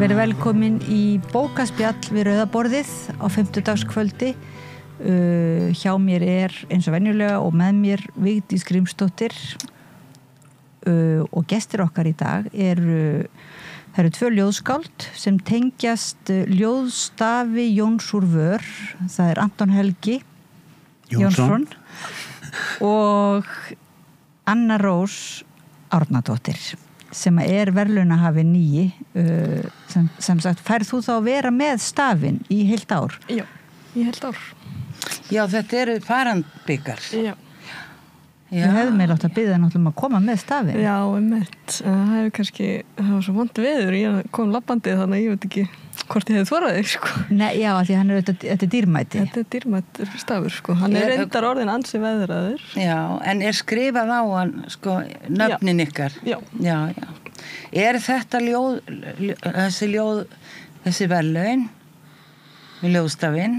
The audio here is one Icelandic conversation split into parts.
Verið velkomin í bókaspjall við Rauðaborðið á 50-dagskvöldi. Hjá mér eins og venjulega og með mér Vigdís Grímsdóttir og gestir okkar í dag það eru 2 ljóðskáld sem tengjast ljóðstafi Jóns úr vör. Það Anton Helgi Jónsson og Anna Rós Árnadóttir sem verðlaunahafi 9 sem sagt, færð þú þá að vera með stafinn í heilt ár? Já, í heilt ár. Já, þetta eru farandbyggar. Já. Við hefðum með látt að biðja náttúrulega að koma með stafinn. Já, það hefur kannski, það var svo vont veður, ég kom labbandi þannig að ég veit ekki hvort ég hefði þorað þig, sko. Nei, já, því hann þetta dýrmæti. Þetta dýrmættur stafur, sko. Hann reyndar orðin ansi veðraður. Já, en skrifað á hann, sko, nöfnin ykkar. Já. Já. Þetta þessi verðlaun með ljóðstafinn,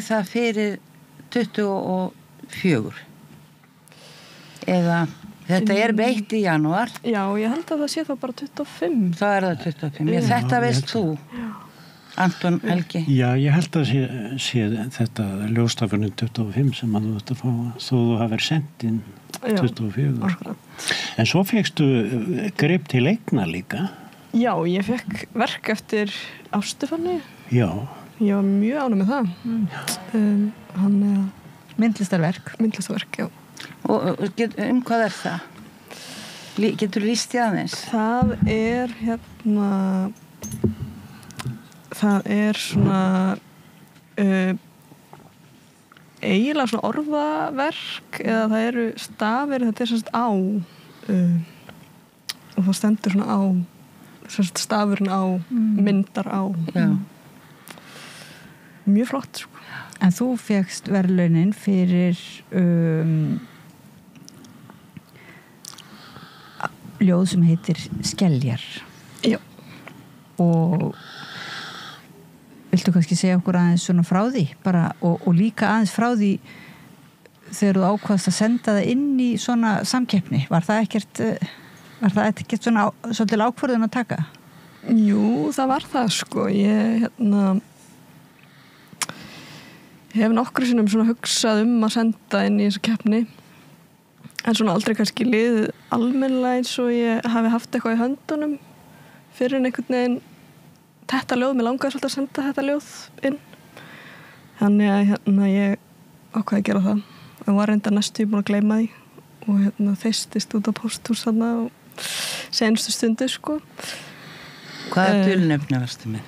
það fyrir 24? Eða þetta veitt í janúar? Já, ég held að það sé þá bara 25. Það það 25. Þetta veist þú, Anton Helgi? Já, ég held að sé þetta ljóðstafurinn 25 sem að þú ert að fá þó þú hafið sendt inn 24. Akkurat. En svo fékkstu grip til eigna líka? Já, ég fekk verk eftir Ástufanni. Já. Ég var mjög ánægð með það. Hann myndlistarverk, já. Og hvað það? Getur lýst í aðeins? Það svona eiginlega svona orðaverk eða það eru stafir, þetta sérst á og það stendur svona á sérst stafurinn á myndar á. Já. Mjög flott, sko. En þú fékkst verðlaunin fyrir ljóð sem heitir Skeljar. Já. Og viltu kannski segja okkur aðeins svona frá því bara, og líka aðeins frá því þegar þú ákvaðst að senda það inn í svona samkeppni? Var það ekkert svona svolítið ákvörðun að taka? Jú, það var það, sko. Ég hef nokkru sinnum svona hugsað að senda inn í þessa keppni en svona aldrei kannski liðið almennilega eins og ég hafi haft eitthvað í höndunum fyrir en einhvern veginn þetta ljóð, mér langaði svolítið að senda þetta ljóð inn þannig að ég ákvaði að gera það og var reyndar næstu búin að gleyma því og þeistist út á pósthús þarna og seinustu stundu, sko. Hvaða dulnefni varstu með?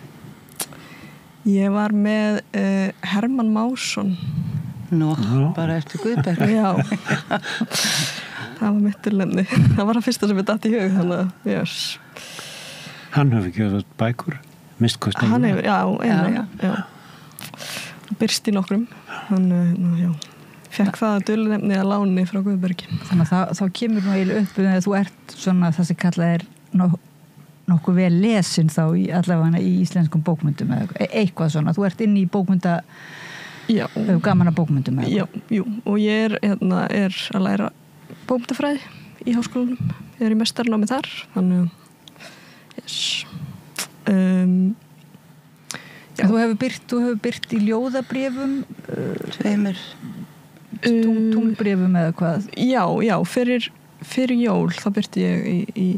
Ég var með Hermann Másson. Bara eftir Guðberg. Já. Það var mitt dulnefni. Það var það fyrsta sem ég datt í hug, þannig að, yes. Hann hefur gefið bækur, mistkostið. Hann hefur, já. Byrst í nokkrum. Já. Fekk það dulnefni að láni frá Guðbergi. Þannig að þá kemur nú eiginlega upp að þú ert svona það sem kallað nokkuð vel lesin þá allavega í íslenskum bókmyndum eða eitthvað svona. Þú ert inn í bókmynda gaman að bókmyndum eða? Já, jú. Og ég er að læra bókmyndafræði í háskólanum. Ég í meistaranámi þar. Þannig yes. Þú hefur byrt í ljóðabréfum tunglbréfum eða hvað? Já, fyrir jól þá byrti ég í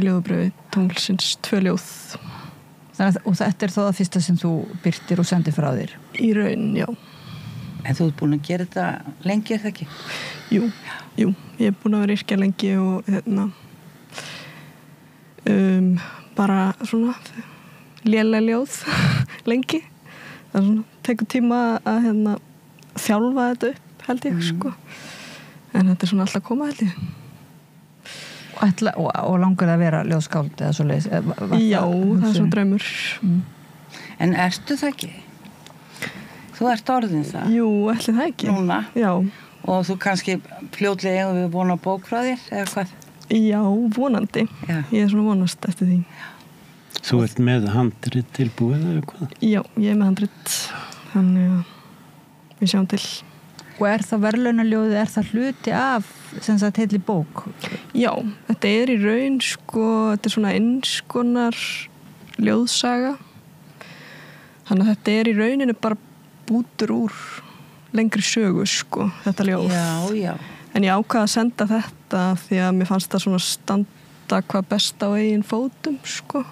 ljóðabröfi tunglsins 2 ljóð. Og þetta þá það fyrsta sem þú byrtir og sendir frá þér? Í raun, já. En þú ert búin að gera þetta lengi, það ekki? Jú, ég er búin að vera yrkja lengi og bara svona léleg ljóð lengi. Það svona, tekur tíma að þjálfa þetta upp, held ég, sko. En þetta er svona alltaf að koma, held ég. Og langar það að vera ljóðskáld eða svoleiðis? Já, það er svo draumur. En ertu það ekki? Þú ert orðin það? Jú, ætli það ekki. Núna? Já. Og þú kannski fljótlega við vona bók frá þér, eða hvað? Já, vonandi. Já. Ég er svona vonast eftir því. Þú ert með handrit tilbúið eða hvað? Já, ég er með handrit. Þannig að við sjáum til. Og það verðlaunaljóðið, það hluti af sem sagt heilli bók? Já, þetta í raun, sko, þetta svona einskonar ljóðsaga. Þannig að þetta í rauninu bara bútur úr lengri sögu, sko, þetta ljóð. Já. En ég ákvað að senda þetta því að mér fannst það svona standa hvað best á eigin fótum, sko,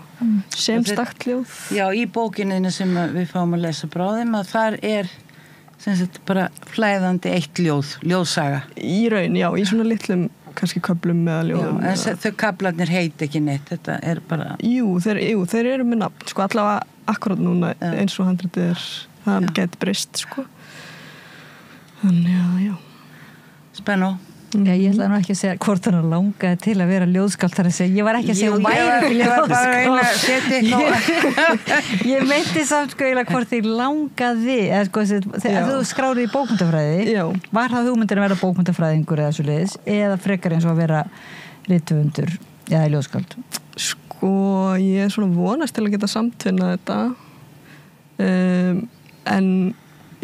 sem stakt ljóð. Já, í bókinni sem við fáum að lesa bráðum að þar sem sagt bara flæðandi eitt ljóðsaga. Í raun, já, í svona litlum kannski köflum eða ljóðum. Já, en þau köflarnir heit ekki neitt, þetta bara... Jú, þeir eru með nafn, sko, allavega akkurat núna eins og handritið það geti breyst, sko. Þannig, já. Spennó. Já, ég ætla nú ekki að segja hvort hann langaði til að vera ljóðskáld þar að segja, ég var ekki að segja hún væri ekki ljóðskáld. Ég meinti samt sko eiginlega hvort þig langaði, eða sko þegar þú skráði í bókmyndafræði, var það hugmyndin að vera bókmyndafræðingur eða svo leiðis, eða frekar eins og að vera rithöfundur eða ljóðskáld? Sko, ég svona vonast til að geta samtvinnað þetta, en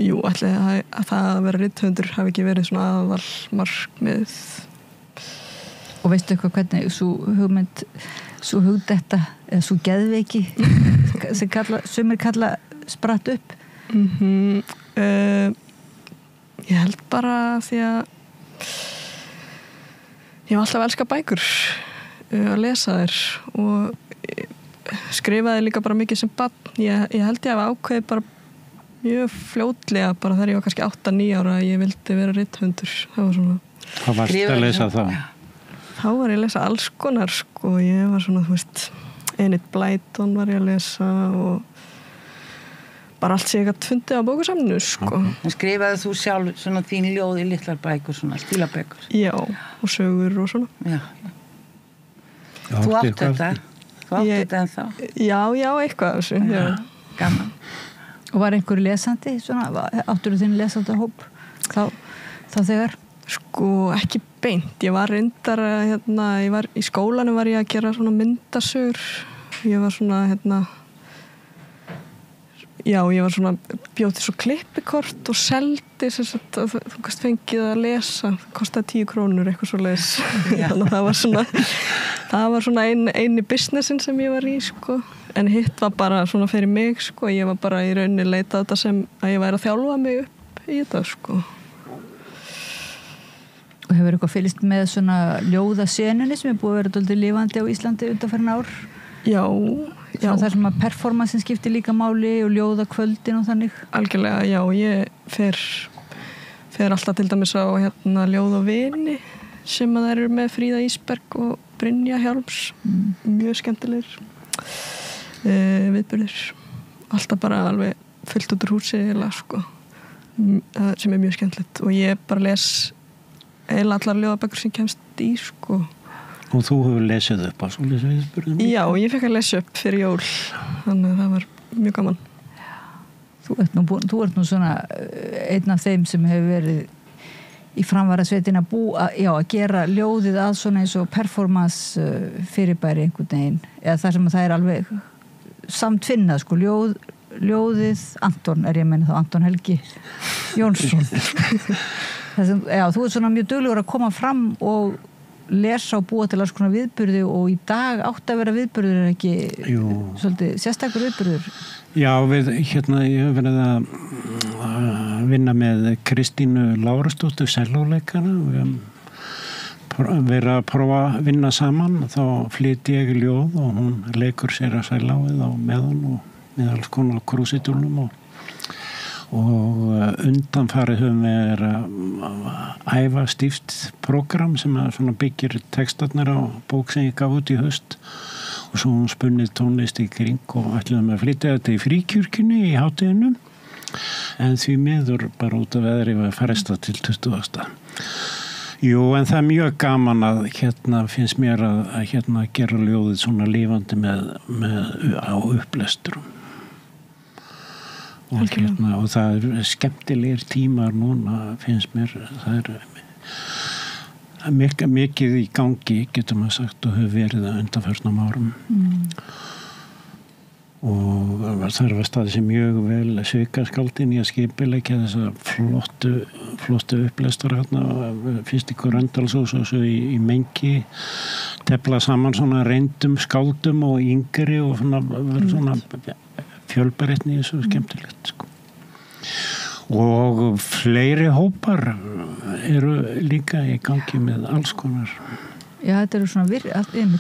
jú, ætli að það að vera rithöfundur hafi ekki verið svona aðal markmið. Og veistu eitthvað hvernig svo hugdetta eða svo geðveiki sem sumir kalla spratt upp? Ég held bara því að ég hef alltaf elskað bækur að lesa þær og skrifaði líka bara mikið sem barn. Ég held ég að ákveði bara mjög fljótlega bara þegar ég var kannski 8-9 ára að ég vildi vera rithöfundur. Það var svona... Hvað varst að lesa þá? Þá var ég að lesa alls konar, sko. Ég var svona, þú veist, Enid Blyton var ég að lesa og bara allt sem ég gætt fundið á bókasamninu, sko. En skrifaði þú sjálf svona þín ljóð í litlar bækur, svona stílabækur? Já, og sögur og svona. Já. Þú átti þetta? Þú átti þetta ennþá? Já, eitthvað þessu. Já. Gaman. Og var einhver lesandi, svona, áttur þinn lesandi hóp þá þegar? Sko, ekki beint. Ég var reyndar, í skólanum var ég að gera svona myndasögur. Ég var svona, bjóð til svo klippikort og seldi, þú kannst fengið að lesa, það kostaði 10 krónur, eitthvað svo leis. Þannig að það var svona eini businessin sem ég var í, sko. En hitt var bara svona fyrir mig, sko. Ég var bara í rauninni leitað þetta sem að ég væri að þjálfa mig upp í þetta, sko. Og hefur eitthvað fylgst með svona ljóðasenunni sem búið að vera dálítið lifandi á Íslandi undanfarin ár? Já. Það sem að performansin skiptir líka máli og ljóðakvöldin og þannig? Algjörlega, já. Ég fer alltaf til dæmis á ljóð og vini sem að það eru með Fríða Ísberg og Brynja Hjálms. Mjög skemmtilegir viðburðir. Alltaf bara alveg fullt út úr húsi eða, sko. Sem mjög skemmtilegt og ég bara les eiginlega allar ljóðabækur sem kemst í, sko. Og þú hefur lesið upp á svoleiðis viðburðum? Já, ég fekk að lesa upp fyrir jól, þannig að það var mjög gaman. Þú ert nú svona einn af þeim sem hefur verið í framvarasveitin að gera ljóðið að svona eins og performance fyrirbæri einhvern veginn, eða þar sem það er alveg samtvinnað, sko, ljóðið Anton, ég meina þá Anton Helgi Jónsson. Þú ert svona mjög duglegur að koma fram og lesa og búa til alls konar viðburði og í dag átt að vera viðburður er ekki svolítið sérstakur viðburður? Já, ég hef verið að vinna með Kristínu Lárusdóttur sellóleikara og verið að prófa að vinna saman, þá flyt ég ljóð og hún leikur sér að sælávið á meðan og með alls konar krúsitúlum og undanfarið höfum við að æfa stíft prógram sem svona byggir textarnir á bók sem ég gaf út í haust og svo hún spunnið tónlist í kring og ætluðum að flytja þetta í Fríkirkjunni í hátíðinu en því miður bara út af veðri var frestað til 20. Jú, en það er mjög gaman að finnst mér að gera ljóðið svona lifandi með á upplesturum. Og það er skemmtilegir tímar núna, finnst mér. Það er mikið í gangi, getur maður sagt, og hefur verið að undanförnum árum. og þar var staðið sem mjög vel svikaskáldin í að skipileggja þessa flottu upplestur hérna, fyrst í Gröndalshús og svo í Mengi, tefla saman svona reyndum skáldum og yngri og svona, svona fjölbreytni í þessu skemmtilegt sko. Og fleiri hópar eru líka í gangi með alls konar. Já, þetta eru svona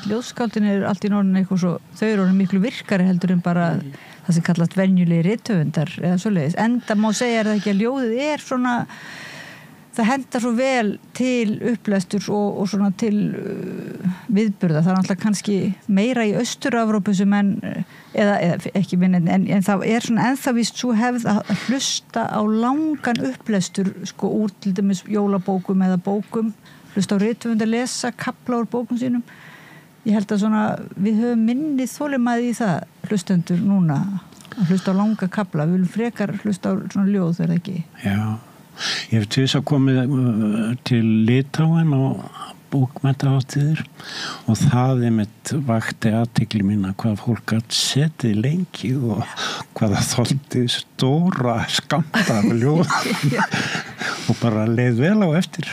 ljóðskáldin er allt í norðin eitthvað svo, þau eru orðin miklu virkari heldur en bara það sem kallast venjulegi rithöfundar eða svoleiðis. Enda má segja það ekki að ljóðið er svona, það hendar svo vel til upplesturs og svona til viðburða. Það er alltaf kannski meira í Austur-Evrópu sem eða ekki minn, en það er svona ennþá víst svo hefð að hlusta á langan upplestur sko úr til dæmis jólabókum eða bókum, hlusta á rithöfund að lesa kapla úr bókum sínum. Ég held að svona við höfum minni þolinmæði í það hlustendur núna að hlusta á langa kapla. Við viljum frekar hlusta á svona ljóð, er það ekki? Já, ég hef tvisa komið til Litáen á bókmenntahátíðir og það mitt vakti athygli mína hvað fólk gat setið lengi og hvað það þoldi stóra skammta af ljóð og bara leið vel á eftir.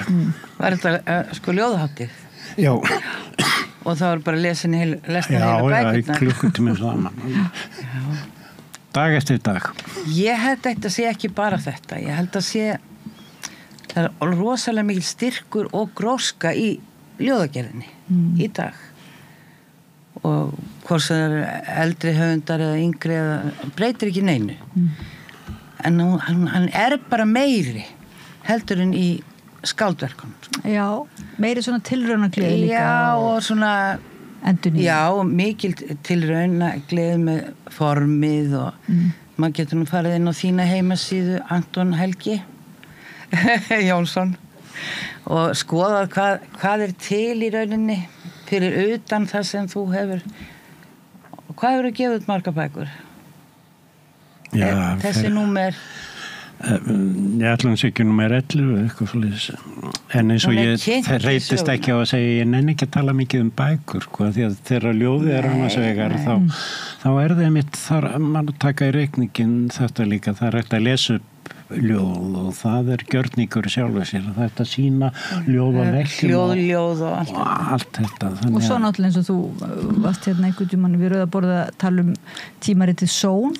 Var þetta sko ljóðhátíð? Já. Og það var bara lesna heila bækurnar? Já, í klukkutími saman. Dag eftir dag. Ég held að þetta sé ekki bara þetta. Ég held að sé það er rosalega mikil styrkur og gróska í ljóðagerðinni í dag. Og hvort það eru eldri höfundar eða yngri eða breytir ekki neinu. En hann er bara meiri heldur en í skáldverkunum. Já, meiri svona tilraunagleði líka. Já, og svona endurnýjun. Já, mikil tilraunagleði með formið og maður getur nú farið inn á þína heimasíðu Anton Helgi Jónsson og skoðað hvað er til í rauninni fyrir utan það sem þú hefur. Hvað hefur að gefa út marga bækur? Já, þessi númer ég ætla hans ekki númer 11 eitthvað svolítið, en eins og ég reytist ekki á að segja ég nenni ekki að tala mikið um bækur sko, því að þegar ljóðið er annars vegar þá er það mitt þar mann að taka í reikningin þetta líka, það er hægt að lesa upp ljóð og það er gjörningur sjálfur sér, það er hægt að sína ljóð og vekkjum ljóð og allt þetta. Og svo náttúrulega eins og þú varst hérna einhvern tímann við Rauðaborða að tala um tímaritið Són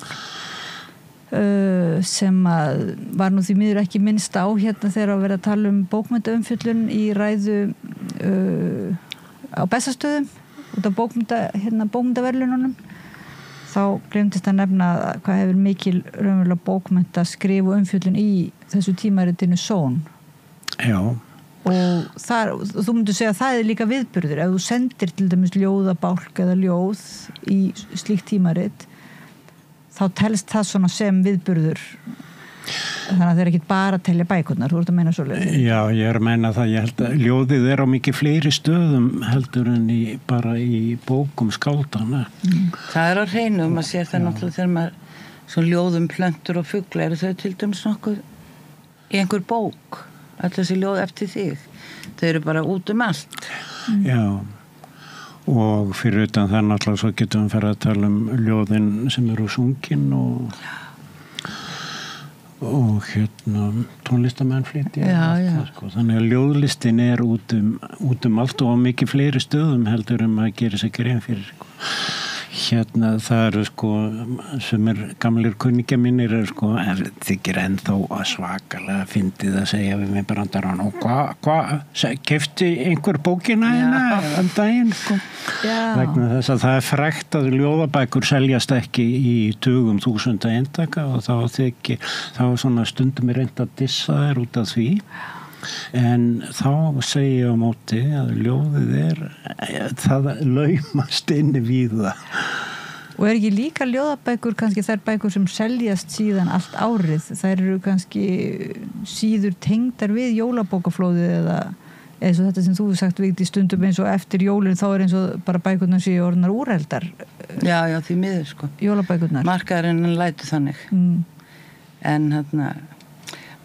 sem að var nú því miður ekki minnst á hérna þegar að vera að tala um bókmenntaumfjöllun í ræðu á Bessastöðum út af bókmenntaverðlununum. Þá glemdist að nefna hvað hefur mikil raunverulega bókmennta skrif og umfjöllun í þessu tímaritinu Són. Já. Og þú myndir segja að það er líka viðburður ef þú sendir til dæmis ljóðabálk eða ljóð í slíkt tímarit þá telst það svona sem viðburður þannig að það er ekki bara að telja bækurnar, þú ert að meina svoleiðis. Já, ég er að meina það, ég held að ljóðið er á mikið fleiri stöðum heldur en bara í bókum skáldana. Það er á hreinu, maður sér það náttúrulega þegar maður svona ljóðum plöntur og fugla eru þau til dæmis nokkuð í einhver bók, öll þessi ljóð eftir þig, þau eru bara út um allt. Já. Og fyrir utan það náttúrulega svo getum við farið að tala um ljóðin sem eru sungin og hérna tónlistamenn flytja. Já. Sko. Þannig að ljóðlistin er út um allt og á mikið fleiri stöðum heldur en maður gerir sér grein fyrir. Sko. Hérna það eru sko sem gamlir kunningja mínir sko þykir ennþá svakalega fyndið að segja við mig brandarann og hvað keypti einhver bókina hérna daginn sko. Vegna þess að það er frægt að ljóðabækur seljast ekki í tugum þúsunda eintaka og þá svona stundum er reynt að dissa þær út af því. En þá segi ég á móti að ljóðið það laumast inni við það. Og er ekki líka ljóðabækur kannski þær bækur sem seljast síðan allt árið, þær eru kannski síður tengdar við jólabókaflóðið eða eins og þetta sem þú hefur sagt Vigdís stundum eins og eftir jólin þá er eins og bara bækurnar séu orðnar úrheldar. Já, því miður sko. Jólabækurnar. Markaðurinn lætur þannig. En hérna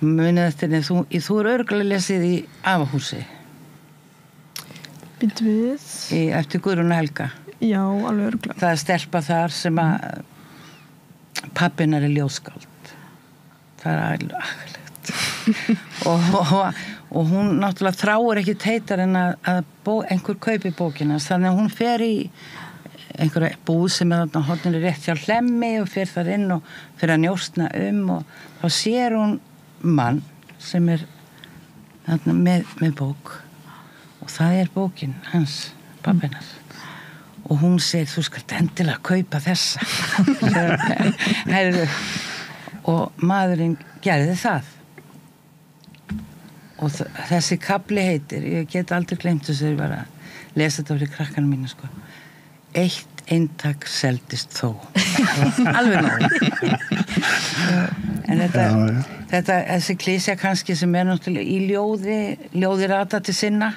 munið eftir þú er örugglega lesið í Afahúsi. Býttu við. Eftir Guðrúnu Helga. Já, alveg örugglega. Það er stelpa þar sem að pappin er ljóðskáld. Það agalegt. og hún náttúrulega þráir ekki heitar en að einhver kaupi bókina, þannig að hún fer í einhverja búð sem þarna hornir rétt hjá Hlemmi og fer þar inn og fer að njósna og þá sér hún mann sem þarna með bók og það bókin hans, pappinar og hún segir, þú skalt endilega kaupa þessa og maðurinn gerði það og þessi kafli heitir, ég get aldrei gleymt þess að ég var að lesa þetta fyrir krakkanum mínu sko. 1 eintak seldist þó alveg náður en þessi klísja kannski sem náttúrulega í ljóði rata til sinna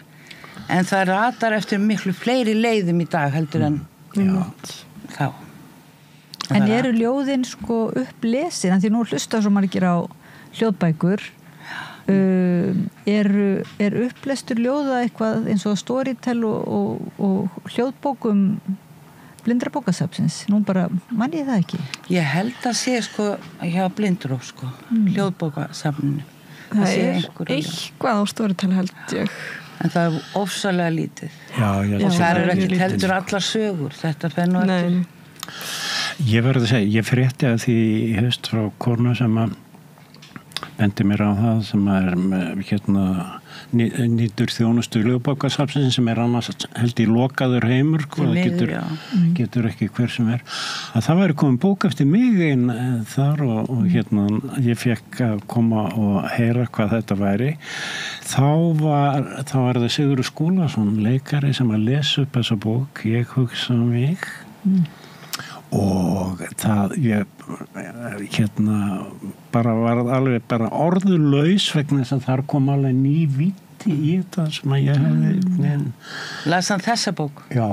en það ratar eftir miklu fleiri leiðum í dag heldur en þá en eru ljóðin sko upplesin en því nú hlusta svo margir á hljóðbækur er upplestur ljóða eitthvað eins og Storytel og hljóðbókum Blindrabókasafnsins, nú bara man ég það ekki. Ég held að sé sko hjá Blindró sko, hljóðbókasafninu. Það eitthvað á Storytel held ég. En það ofsalega lítið. Já, og það ekki heldur allar sögur, þetta fer nú eftir. Ég verður að segja, ég frétti að því haust frá konu sem að bendi mér á það sem nýtur þjónustu ljóðbókasafnsins sem annars held í lokaður heimur getur ekki hver sem að það væri komin bók eftir mig einn þar og ég fekk að koma og heyra hvað þetta væri þá var það Sigurður Skúlason leikari sem að lesa upp þessa bók Ég hugsa mig og það bara var alveg bara orðulaus vegna þess að þar kom alveg ný viti í þetta sem að ég hefði Las hann þessa bók? Já.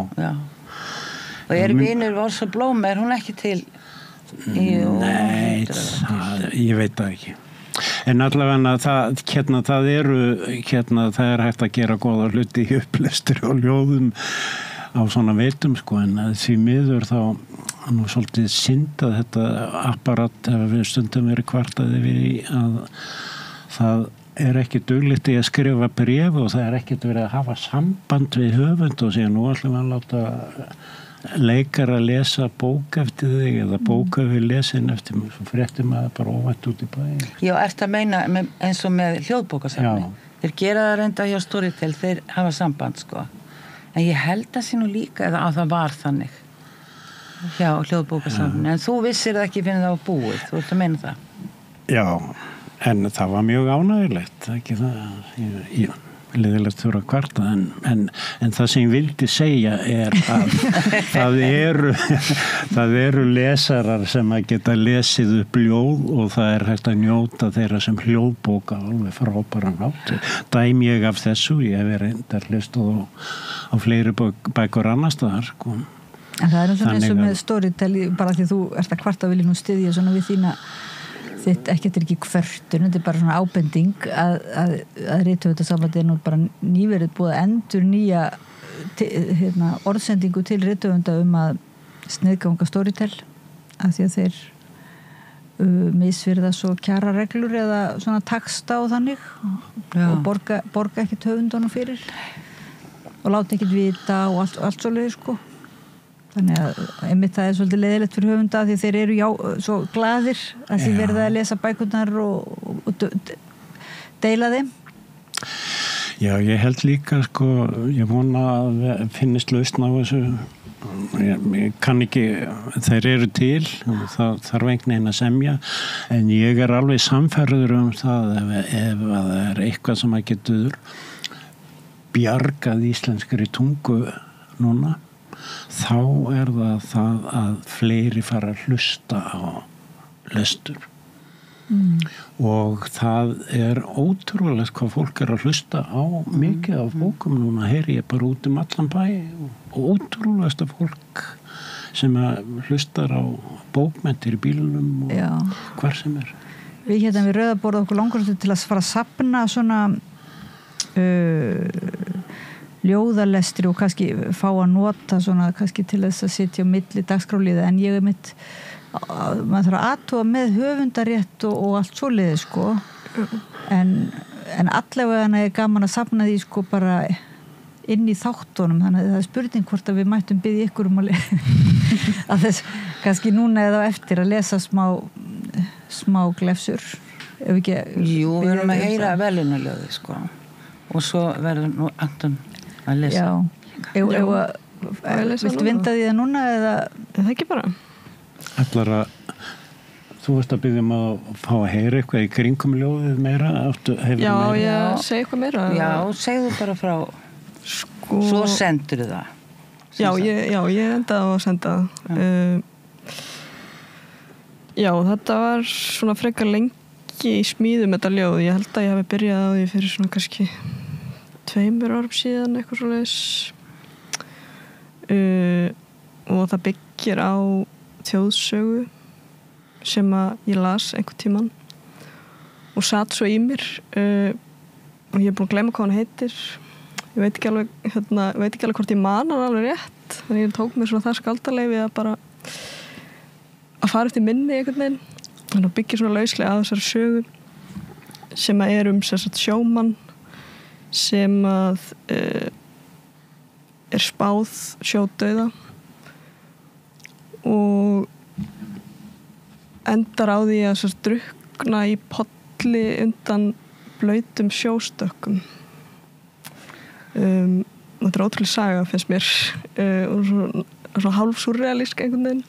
Og vinur Orsa Blóm, hún ekki til? Nei, ég veit það ekki en allavega það er hægt að gera góða hluti í upplestri og ljóðum á svona veitum sko en því miður þá nú svolítið synd að þetta apparat ef við stundum verið kvartaði við að það ekki duglegt í að skrifa bréf og það ekkert verið að hafa samband við höfund og síðan nú ætlum við að láta leikar að lesa bók eftir þig eða bóka við lesin eftir mig svo fréttum að það bara óvænt út í bæinn. Já, ertu að meina eins og með hljóðbókasafni? Þeir gera það reynda hjá Storytel, þeir hafa samband sko en ég held að sé nú líka að það var þannig hjá hljóðbókasafni en þú vissir það ekki fyrir það á búið þú ert að meina það? Já, en það var mjög ánægilegt ekki það leiðilegt þurfa að kvarta en það sem ég vildi segja að það eru lesarar sem að geta lesið upp ljóð og það hægt að njóta þeirra sem hljóðbóka alveg frábæran hátt dæmi ég af þessu, ég hef reyndar hlustað á fleiri bækur annars staðar sko. En það svona eins og með Storytel bara því þú ert að kvarta vilja nú styðja svona við þína þitt ekkert ekki kvörtun, þetta bara svona ábending að rithöfundasambandið nú bara nýverið búið að endur nýja orðsendingu til rithöfunda að sniðganga Storytel af því að þeir misvirða svo kjarareglur eða svona taxta og þannig og borga ekkert höfundunum fyrir og láta ekkert vita og allt svoleiðis sko þannig að einmitt það svolítið leiðilegt fyrir höfunda því þeir eru svo glaðir að því verða að lesa bækurnar og deila þeim. Já, ég held líka sko, ég vona að finnist lausn á þessu ég kann ekki, þeir eru til og það þarf einhvern veginn að semja en ég alveg samferður það ef það eitthvað sem að getur bjargað íslenskri tungu núna þá það að fleiri fara að hlusta á lestur og það ótrúlega hvað fólk að hlusta á mikið af bókum núna heyri ég bara út allan bæ og ótrúlegasta fólk sem að hlustar á bókmenntir í bílunum og hvar sem Við við Rauðaborð okkur langar til að fara að safna svona ljóðalestri og kannski fá að nota svona kannski til þess að sitja á milli dagskráliða en ég mitt maður þarf að athuga með höfundarétt og allt svoleiði sko en allavega er gaman að safna því sko bara inn í þáttunum, þannig að það er spurning hvort að við mættum biðja ykkur að þess, kannski núna eða eftir að lesa smá glefsur ef ekki. Jú, við erum að heyra velunarljóði sko og svo verður nú Anton að lesa. Viltu vinda því það núna eða það ekki bara? Ætlar að þú veist að biðja að fá að heyra eitthvað í kringum ljóðið meira? Já, ég segi eitthvað meira. Já, segðu bara frá sko... Svo sendur það. Já, ég endaði að senda Já, þetta var svona frekar lengi í smíðum þetta ljóð. Ég held að ég hafi byrjað á því fyrir svona kannski 2 árum síðan eitthvað svoleiðis og það byggir á þjóðsögu sem að ég las einhvern tímann og satt svo í mér og ég er búin að gleyma hvað hann heitir. Ég veit ekki alveg hvort ég man hann alveg rétt, þannig ég tók mér svona það skaldaleyfi að bara að fara eftir minni einhvern veginn. Þannig að byggja svona lauslega að þessari sögu sem að er sjómann sem að er spáð sjódauða og endar á því að drukna í polli undan blautum sjóstökkum. Þetta er ótrúlega saga finnst mér og svona hálf surrealísk einhvern veginn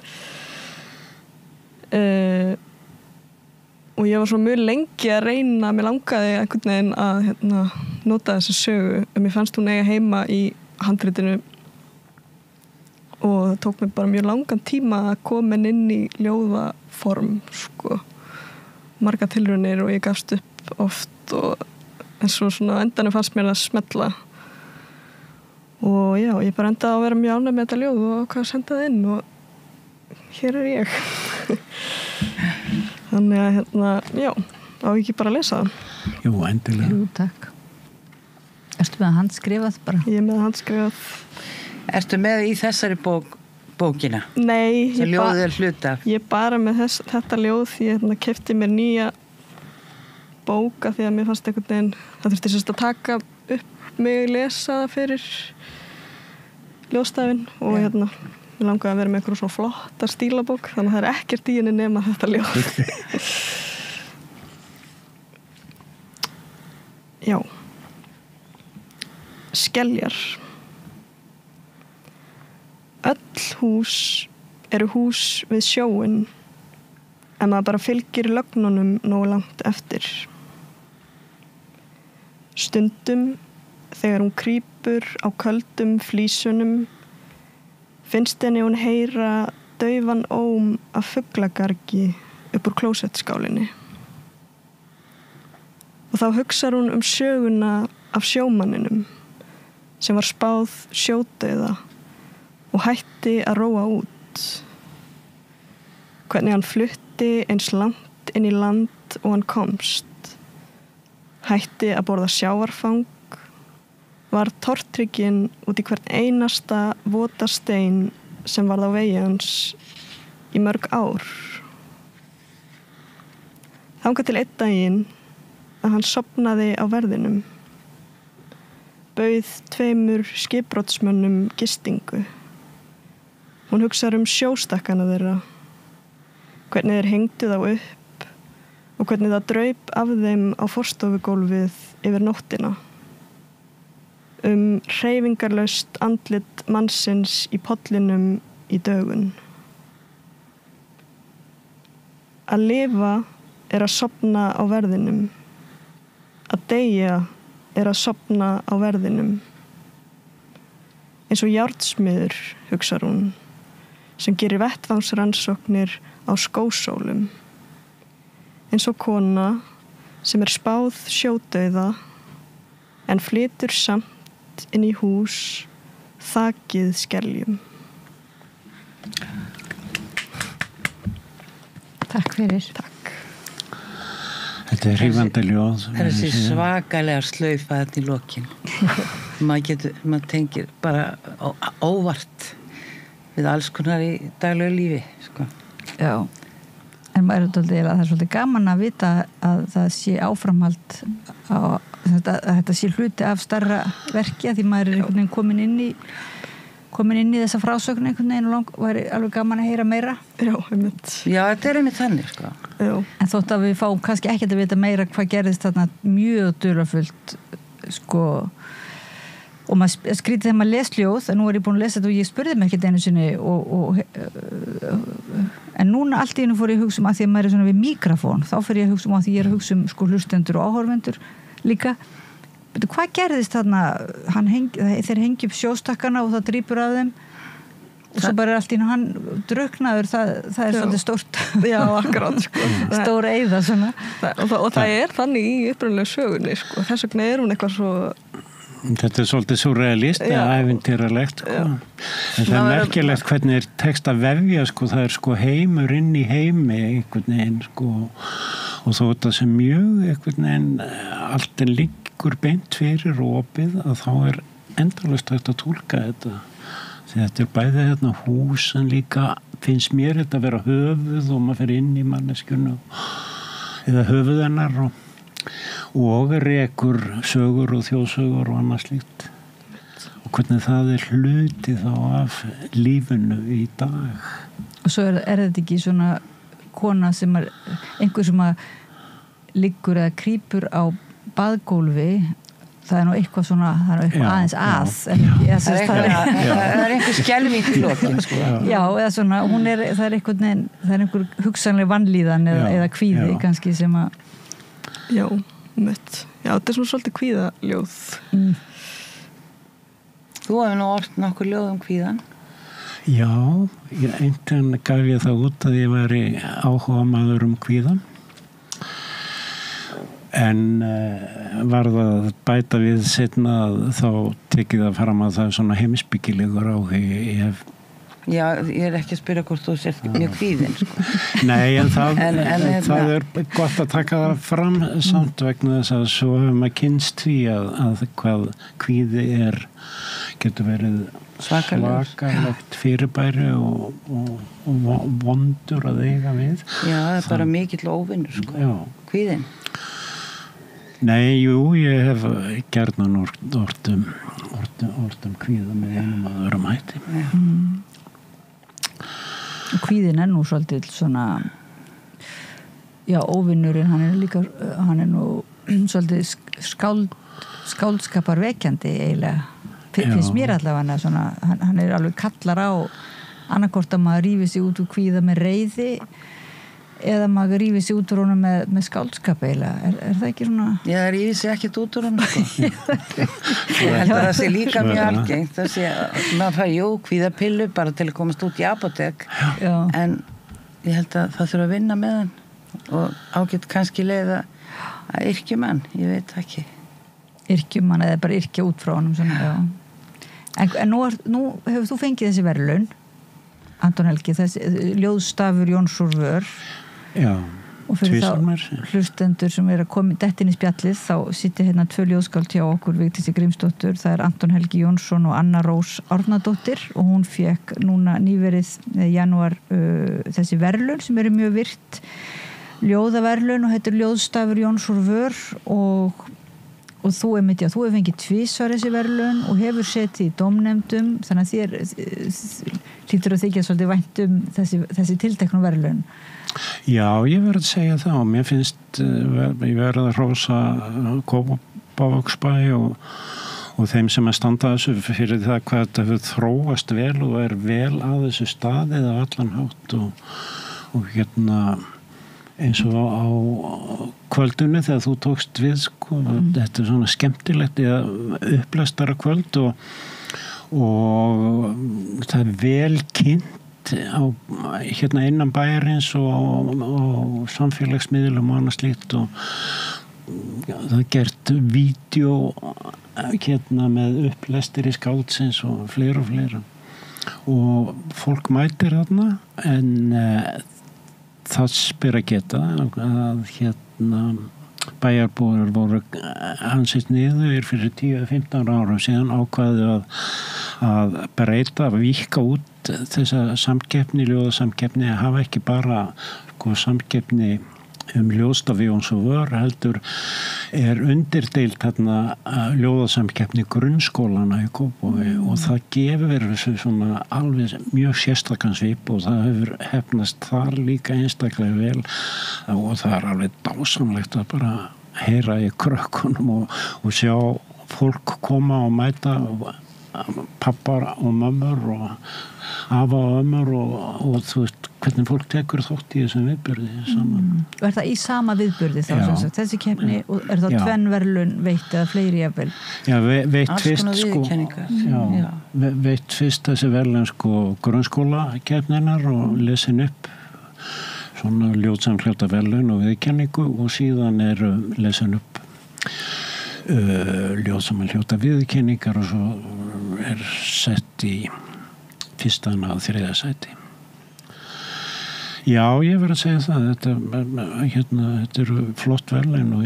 og ég var svo mjög lengi að reyna, mér langaði einhvern veginn að nota þessa sögu en mér fannst hún eiga heima í handritinu og það tók mér bara mjög langan tíma að koma inn í ljóðaform sko, marga tilraunir og ég gafst upp oft en svo svona endanum fannst mér að smella og já, ég bara endaði að vera mjög ánægð með þetta ljóð og hvað að senda það inn og hér er ég þannig að já, á ekki bara að lesa það. Jú, endilega. Jú, takk. Ertu með að handskrifað bara? Ég er með að handskrifað. Ertu með í þessari bókina? Nei. Sem ljóðið er hluta? Ég er bara með þetta ljóð því ég keypti mér nýja bóka því að mér fannst einhvern veginn, það þurfti sérst að taka upp mig lesa það fyrir ljóðstafinn og ég langaði að vera með eitthvað svona flotta stílabók þannig að það er ekkert í henni nema þetta ljóð. Já. Skeljar. Öll hús eru hús við sjóinn en maður bara fylgir lögnunum nógu langt eftir. Stundum þegar hún krýpur á köldum flísunum finnst henni hún heyra daufan óm af fuglagargi upp úr klósettskálinni. Og þá hugsar hún söguna af sjómanninum sem var spáð sjódauða og hætti að róa út. Hvernig hann flutti eins langt inn í land og hann komst. Hætti að borða sjávarfang, var tortrygginn út í hvern einasta vota stein sem varð á vegi hans í mörg ár. Þangað til einn daginn að hann sofnaði á verðinum. Bauð 2 skipbrotsmönnum gistingu. Hún hugsar sjóstakkana þeirra, hvernig þeir hengdu þá upp og hvernig það draup af þeim á forstofugólfið yfir nóttina. Hreyfingarlaust andlit mannsins í pollinum í dögun. Að lifa er að sofna á verðinum. Að deyja er að sofna á verðinum. Eins og járnsmiður, hugsar hún, sem gerir vettvangsrannsóknir á skósólum. Eins og kona sem er spáð sjódauða en flytur samt inn í hús þakið skeljum. Takk fyrir. Takk. Þetta er hrífandi ljóð. Það er þessi svakalega slaufa þetta í lokin. maður tengir bara óvart við alls konar í daglegu lífi, sko. Já, en maður að það er svolítið gaman að vita að það sé áframhald að þetta sé hluti af starra verki að því maður einhvern veginn komin inn í þessa frásögn einhvern veginn og væri alveg gaman að heyra meira. Já, einmitt. Já, þetta einmitt þannig, sko. Já. En þótt að við fáum kannski ekkert að vita meira hvað gerðist þarna mjög dularfullt, sko, og maður skrítið þegar maður les ljóð, en nú ég búin að lesa þetta og ég spurði mig ekkert einu sinni en núna allt í einu fór ég að hugsa að því að maður svona við mikrofón, þá fer ég að hugsa að því ég er að hugsa sko hlustendur og áhorfendur líka. Betur, hvað gerðist þarna? Þeir hengi upp sjóstakkana og það drýpur af þeim og svo bara allt í einu hann drukknaður, það er svolítið stórt. Já, akkurát, sko. Stór eyða svona. Og það er þannig í upprunalegu sögunni, sko. Þess vegna er hún eitthvað svo... Þetta er svolítið surrealist eða ævintýralegt, sko. En það er merkilegt hvernig er text að vefja, sko. Það er sko heimur inn í heimi einhvern veginn, sko. Og þó þetta sem mjög einhvern veginn allt er liggur beint fyrir og opið að þá er endalaust hægt að túlka þetta. Þetta er bæði hérna hús en líka finnst mér þetta að vera höfuð og maður fer inn í manneskjunu eða höfuð hennar og rekur sögur og þjóðsögur og annað slíkt og hvernig það er hluti þá af lífinu í dag. Og svo er þetta ekki svona kona sem er einhver sem að liggur eða krýpur á baðgólfi. Það er nú eitthvað svona, það er eitthvað aðeins það er einhver skelfing í lokin, sko. Já, eða svona, það er einhver hugsanlega vanlíðan eða kvíði kannski sem að... Já, mitt. Já, þetta er svona svolítið kvíðaljóð. Þú hefur nú ort nokkur ljóð kvíðan. Já, einhvern gaf ég það út að ég væri áhuga maður kvíðan. En var það bæta við seinna þá tekið það fram að það er svona heimsbyggilegur áhugi. Já, ég er ekki að spyrja hvort þú sért mjög kvíðin, sko. Nei, en það er gott að taka það fram samt vegna þess að svo hefur maður kynst því að hvað kvíði getur verið svakalegt fyrirbæri og vondur að eiga við. Já, það er bara mikill óvinnur, sko. Já. Kvíðin. Nei, jú, ég hef gjarnan ortum kvíða með einum að öðrum hætti. Kvíðin er nú svolítið svona óvinnurinn, hann er nú svolítið skáldskaparvekjandi eiginlega. Finnst mér allavega svona, hann er alveg kallar á annarkvort að maður rífi sig út úr kvíða með reiði eða maður rífi sig út úr honum með skáldskap eiginlega. Er það ekki svona... Já, það rífi sig ekkert út úr honum, sko. Ég held að það sé líka mjög algengt. Það sé, maður fær kvíðapillu bara til að komast út í apótek. En ég held að það þurfa að vinna með hann og ágætt kannski leiða að yrkjumann, ég veit ekki. Yrkjumann eða bara yrkja út frá honum svona, já. En nú hefur þú fengið þessi verðlaun, Anton Helgi, þessi ljóðstafur Jóns úr vör. Já, og fyrir þá hlustendur sem er að koma dettin í spjallið þá sitja hérna 2 ljóðskáld hjá okkur, Vigdísi Grímsdóttur, það er Anton Helgi Jónsson og Anna Rós Árnadóttir og hún fékk núna nýverið janúar þessi verðlaun sem eru mjög virt ljóðaverðlaun og heitir ljóðstafur Jóns úr vör og þú hefur fengið 2 þessi verðlaun og hefur setið í dómnefndum þannig að þér hlýtur að þykja svolítið vænt þessi tilteknu verðlaun. Já, ég verð að segja það og mér finnst ég verð að hrósa Kópavogsbæ og þeim sem að standa þessu fyrir það hvað þetta hefur þróast vel og er vel að þessu staðið á allan hátt og hérna eins og á kvöldunni þegar þú tókst við, sko, þetta er svona skemmtilegt eða upplestara kvöld og það er vel kynnt hérna innan bæjarins og samfélagsmiðlum og annað slíkt og það er gert vídeo hérna með upplestir í skáldsins og fleira og fólk mætir þarna en það spyr að geta að hérna bæjarbúar voru hansist niður fyrir 10-15 árum síðan ákvaðu að breyta, að víkka út þessa samkeppni, ljóðasamkeppni hafa ekki bara samkeppni ljóðstafi Jóns og vör heldur undirdeilt þarna ljóðasamkeppni grunnskólana í Kópavogi og það gefur þessu svona alveg mjög sérstakan svip og það hefur hefnast þar líka einstaklega vel og það alveg dásamlegt að bara heyra í krökkunum og sjá fólk koma og mæta pappar og mömmur og afa og ömmur og þú veist hvernig fólk tekur þátt í þessum viðburði saman. Og það í sama viðburði þá sem sagt, þessi keppni og þá tvenn verðlaun veitt eða fleiri jafnvel? Já, veitt fyrst þessi verðlaun grunnskóla keppninar og lesin upp svona ljóðsamhljóta verðlaun og viðurkenningu og síðan lesin upp ljóðsamhljóta viðurkenningar og svo sett í fyrstan að þriðja sæti. Já, ég verð að segja það. Þetta eru flott verðlaun og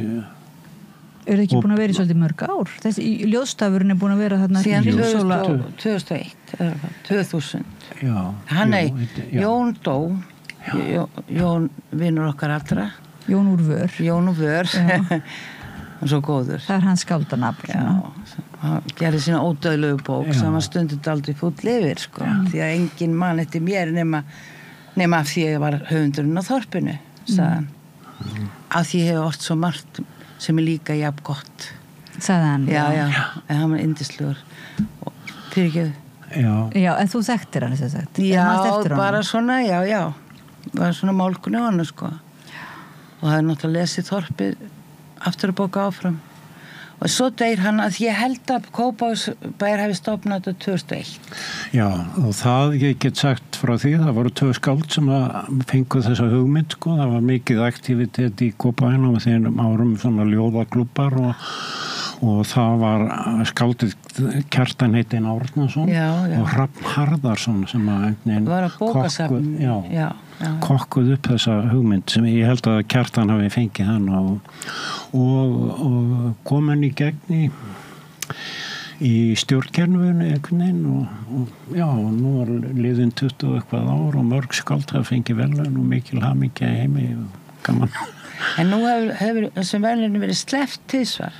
eru ekki búin að vera í svolítið mörg ár? Þessi ljóðstafurinn búin að vera þarna síðan 2001 2000. Já. Jón dó. Jón vinur okkar allra. Jón úr vör. Jón úr vör. Og svo góður. Það hans skáldanafn. Já. Hann gerði sína ódauðlegu bók sem hann stundið aldrei fúll yfir því að engin mann eftir mér nema af því ég var höfundurinn á þorpinu sagðan af því ég hef orðið svo margt sem líka jafn gott sagðan já, en hann var yndislegur fyrirgefðu já, en þú þekktir hann sagt já, bara svona, já var svona málkunni á hann og það er náttúrulega lesið þorpið aftur að bóka áfram og svo deyr hann að ég held að Kópavogsbær hafi stofnað þetta 2001. Já, og það ég get sagt frá því, það voru 2 skáld sem fengu þessa hugmynd, það var mikið aktivitet í Kópavoginum á þeim árum svona ljóðaklúbbar og það var skáldið Kjartan heitinn Árnason og Hrafn Harðarsson sem var að bókasafn kokkuð upp þessa hugmynd sem ég held að Kjartan hafi fengið hann og kom hann í gegn í stjórnkerfinu einhvern veginn og nú var liðin 20 eitthvað ár og mörg skáld hafa fengið verðlaun og mikil hamingja í heimi og gaman. En nú hefur þessum verðlaunum verið sleppt tvisvar.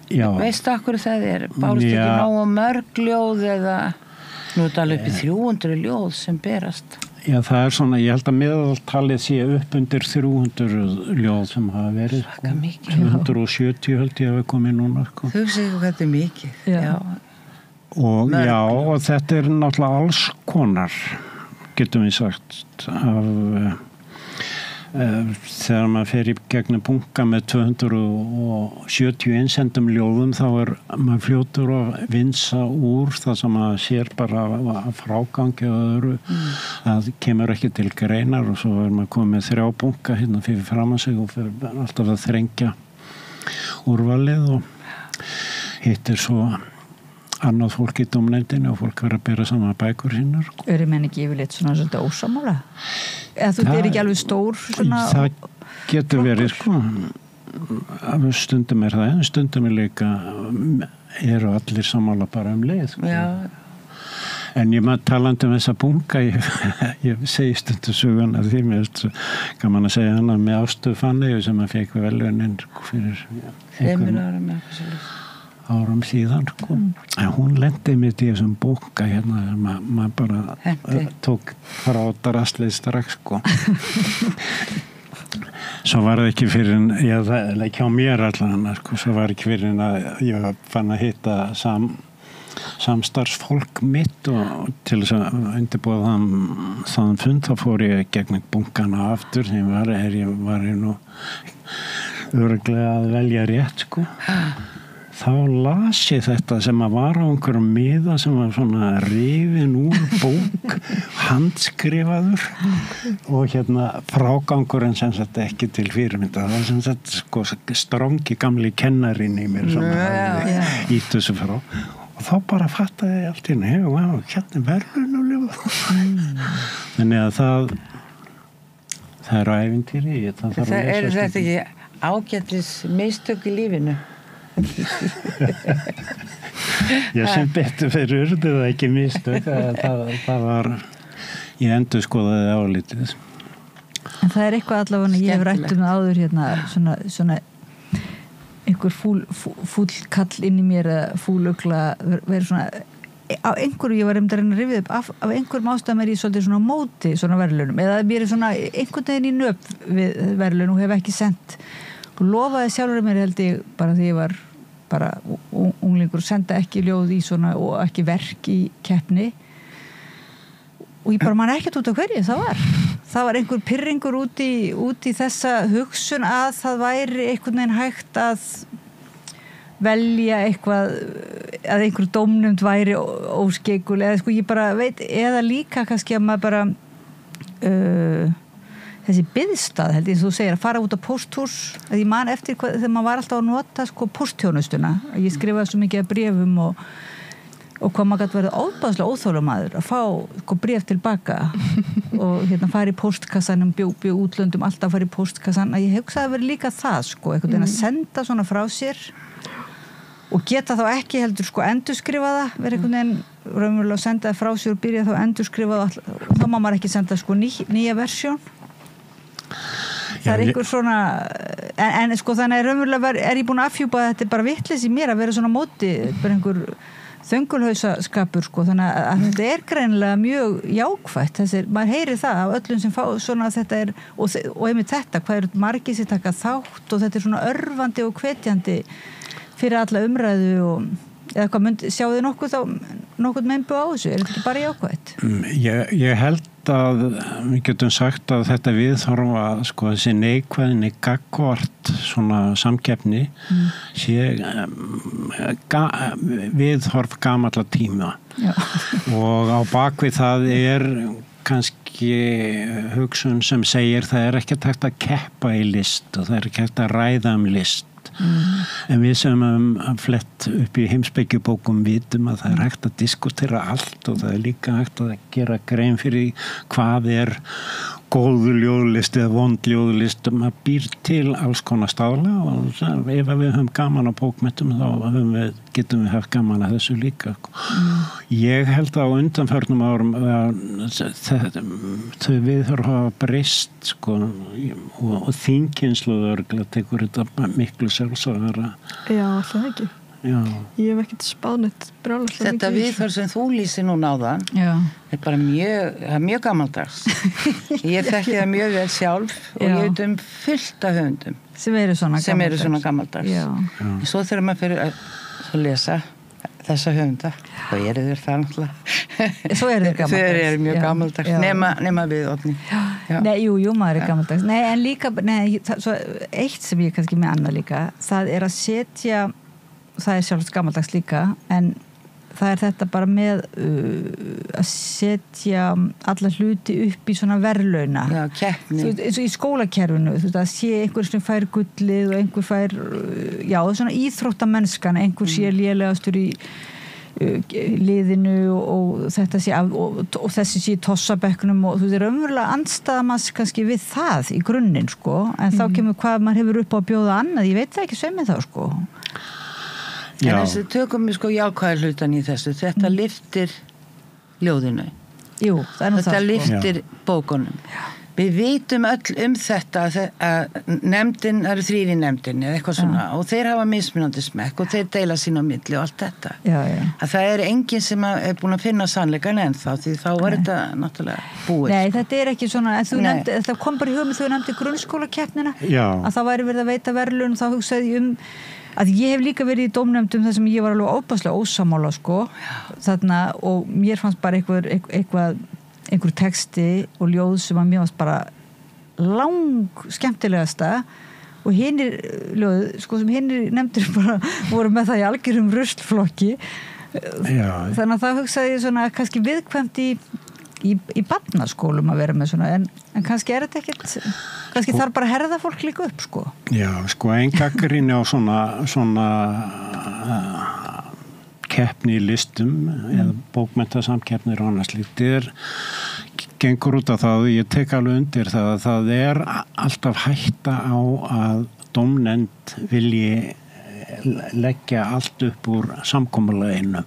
Já. Veistu af hverju það bárust ekki nógu mörg ljóð eða nú alveg upp í 300 ljóð sem berast? Já, það svona, ég held að meðaltalið sé upp undir 300 ljóð sem hafa verið. Svaka mikið. 270 held ég að við komið núna. Þú veist ekki hvað þetta mikið. Já. Og þetta náttúrulega alls konar, getum við sagt, af þegar maður fer í gegnum bunka með 270 einsendum ljóðum þá maður fljótur að vinsa úr það sem maður sér bara frágangi og öðru það kemur ekki til greinar og svo maður komið með 3 bunka hérna fyrir fram að sig og fyrir alltaf að þrengja úrvalið og hittir svo annað fólk í dómnefndinni og fólk verður að bera saman bækur sínar. Eru menn ekki yfirleitt svona svolítið ósammála? Eða þú er ekki alveg stór svona? Það getur verið stundum það en stundum líka eru allir sammála bara leið. Já. En ég maður talandi þessa bunga ég segi stundum söguna því mér kann man að segja hana með Ástu Fanneyju sem að fekk verðlaunin fyrir 5 árum eitthvað árum síðan en hún lendi mitt í þessum bunga hérna maður bara tók frá drastlið strax svo var það ekki fyrir það ekki á mér allan svo var ekki fyrir að ég fann að hitta samstarfsfólk mitt og til þess að undirbúa þann fund þá fór ég gegn bunkana aftur sem var ég nú örugglega að velja rétt þá las ég þetta sem að var á einhverjum miða sem var svona rifin úr bók handskrifaður og hérna frágangurinn sem sagt ekki til fyrirmynda það var sem sagt strongi gamli kennarinn í mér sem hafði ítt þessu frá og þá bara fattaði ég allt hérna hérna verðlaun þannig að það eru ævintýri það eru þetta ekki ágætis mistök í lífinu Ég sem betur fyrir urðu það ekki mistök það var ég endurskoðaði álitið. En það eitthvað allavega, ég hef rætt það áður hérna, svona einhver fúll kall inn í mér eða fúlugla verið svona á einhverju, ég var að reyna að rifja upp af einhverjum ástæðum ég svolítið svona móti svona verðlaunum, eða mér svona einhvern veginn í nöp við verðlaun og hef ekki sendt og lofaði sjálfur mér held ég bara því ég var bara unglingur og senda ekki ljóð í svona og ekki verk í keppni og ég bara man ekkert út á hverju það var einhver pirringur út í þessa hugsun að það væri einhvern veginn hægt að velja eitthvað að einhver dómnefnd væri óskeikul eða sko ég bara veit eða líka kannski að maður bara þessi biðstað held ég eins og þú segir að fara út á pósthús að ég man eftir þegar maður var alltaf að nota sko póstþjónustuna ég skrifaði svo mikið af bréfum og hvað maður gæti verið óbæðslega óþólamaður að fá sko bréf tilbaka og hérna fara í póstkassanum bjó útlöndum alltaf fara í póstkassan að ég hugsaði að vera líka það sko einhvern veginn að senda svona frá sér og geta þá ekki heldur sko endurskrifa það vera einhvern veginn raunverulega að senda það frá sér og byrja þá að endurskrifa það þá má maður ekki senda sko nýja versjón það einhver svona en sko þannig raunverulega ég búin að afhjúpa að þetta bara vitleysi í mér að vera svona móti bara einhver þöngulhausaskapur sko þannig að þetta greinilega mjög jákvætt maður heyri það af öllum sem fá svona þetta og einmitt þetta hvað eru margir sem taka þátt og þetta svona örvandi og hvetjandi fyrir alla umræðu og eða hvað sjáu þið nokkuð meimbu á þessu, þetta ekki bara jákvætt? Ég held að við getum sagt að þetta viðhorfa sko þessi neikvæðni gagnvart svona samkeppni sé viðhorf gamalla tíma og á bakvið það kannski hugsun sem segir það ekki hægt að keppa í list og það ekki hægt að ræða list en við sem flett upp í heimspekjubókum vitum að það hægt að diskutera allt og það líka hægt að gera grein fyrir hvað góðu ljóðlist eða vond ljóðlist maður býr til alls konar stála og ef við höfum gaman á bókmenntum þá getum við haft gaman að þessu líka ég held að á undanförnum árum þau viðhorf hafa breyst sko, og þínkynsluður tekur þetta miklu sjálfsagara Já, alltaf ekki Ég hef ekkert spáðnett brjálæslega Þetta viðhorf sem þú lýsir núna á það bara mjög gamaldags ég þekki það mjög vel sjálf og ég veit fullt af höfundum sem eru svona gamaldags svo þegar maður fyrir að lesa þessa höfunda þá eru þeir það náttúrulega svo eru þeir gamaldags þeir eru mjög gamaldags nema við Oddný Nei, jú, maður gamaldags Nei, en líka, svo eitt sem ég kannski með annað líka það að setja það sjálfsagt gamaldags líka en það þetta bara með að setja alla hluti upp í svona verðlauna keppni eins og í skólakerfinu að sé einhver sem fær gullið og einhver fær svona íþróttamennskan einhver sé lélegastur í liðinu og þetta sé og þessi sé í tossabekkunum og þú raunverulega andstaða maður kannski við það í grunninn sko en þá kemur hvað maður hefur upp á að bjóða annað ég veit það ekki sem með þá sko En þessi tökum við sko jákvæða hlutan í þessu þetta lyftir ljóðinu Jú, það nú þetta lyftir bókunum Við vitum öll þetta að nefndin, það eru 3 í nefndinni eða eitthvað svona og þeir hafa mismunandi smekk og þeir deila sín á milli og allt þetta að það enginn sem búin að finna sannleikan ennþá því þá þetta náttúrulega búið Nei, þetta ekki svona það kom bara í hugmynd þegar þú nefndi grunnskólakeppnina að það væri verið að veita verðlaun og þá hugsaði ég að ég hef líka verið í dómnefndum þar sem ég var alveg óbærslega ósammála sko þarna og mér fannst bara einhver texti og ljóð sem að mér fannst bara skemmtilegasta og hinir ljóð sko sem hinir nefndir bara voru með það í algjörum ruslflokki þannig að það hugsaði ég svona kannski viðkvæmt í barnaskólum að vera með svona en kannski þetta ekkert kannski þarf bara að herða fólk líka upp sko Já, sko ein gagnrýni á svona keppni í listum eða bókmenntasamkeppnir og annars slíkt gengur út af það ég tek alveg undir það að það alltaf hætta á að dómnefnd vilji leggja allt upp úr samkomulaginu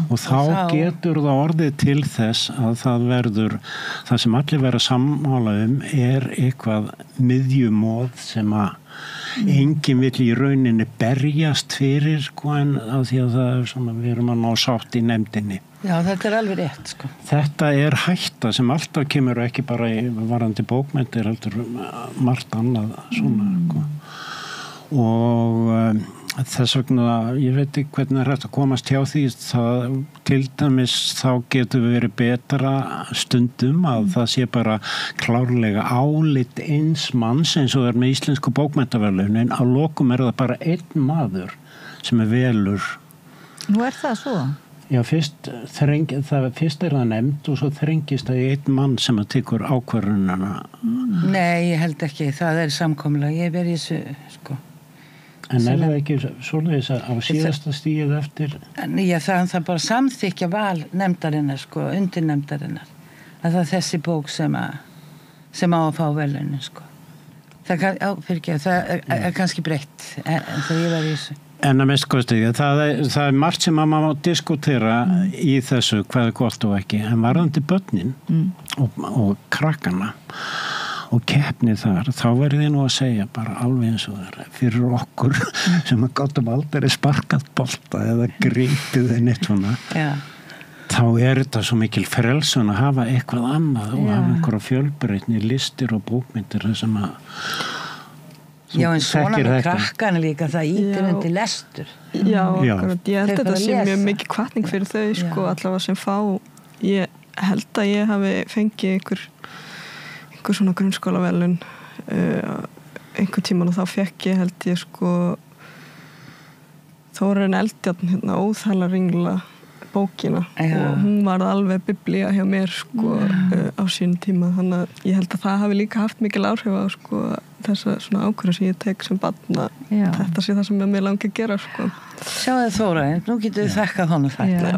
og þá getur það orðið til þess að það sem allir vera sammála eitthvað miðjumóð sem að enginn vill í rauninni berjast fyrir en af því að það svona, við erum að ná sátt í nefndinni. Já, þetta alveg rétt, sko. Þetta hætta sem alltaf kemur ekki bara í varandi bókmenntir, heldur margt annað svona, og þess vegna, ég veit ekki hvernig hægt að komast hjá því, til dæmis þá getur við verið betra stundum að það sé bara klárlega álit eins manns eins og það með íslensku bókmenntaverðlaunin, að lokum það bara einn maður sem velur. Nú það svo? Já, fyrst það nefnd og svo þrengist það í einn mann sem að tekur ákvörðunina. Nei, ég held ekki, það samkomulag, ég verið í þessu, sko. En það ekki svoleiðis að á síðasta stíð eftir? Já, það bara samþykja val nefndarinnar, sko, undirnefndarinnar. Að það þessi bók sem á að fá verðlaunin, sko. Það kannski breytt, en það ég var í þessu. En að mest kosti, það margt sem að maður má diskutera í þessu hvað gott og ekki, en varðandi börnin og krakkana og keppni þar, þá verði ég nú að segja bara alveg eins og það fyrir okkur sem að gátum aldrei sparkað bolta eða gripið eða neitt svona. Já. Þá þetta svo mikil frelsun að hafa eitthvað annað og hafa einhverja fjölbreytni listir og bókmyndir sem að Já, en svona með krakkana líka, það ítir undir lestur. Já, akkurat, ég held að þetta sé mjög mikið hvatning fyrir þau, sko, allavega sem fá. Ég held að ég hafi fengið einhver svona grunnskólaverðlaun einhver tíman og þá fekk ég held ég, sko, Þórarinn Eldjárn, Óþælaringla bókina og hún var alveg biblía hjá mér, sko, á sín tíma, þannig að ég held að það hafi líka haft mikil áhrif á, sko, þessa svona ákvörðu sem ég tek sem barn að þetta sé það sem mér langi að gera, sko. Sjáðu Þórarinn, nú getur við þekkað honum þetta.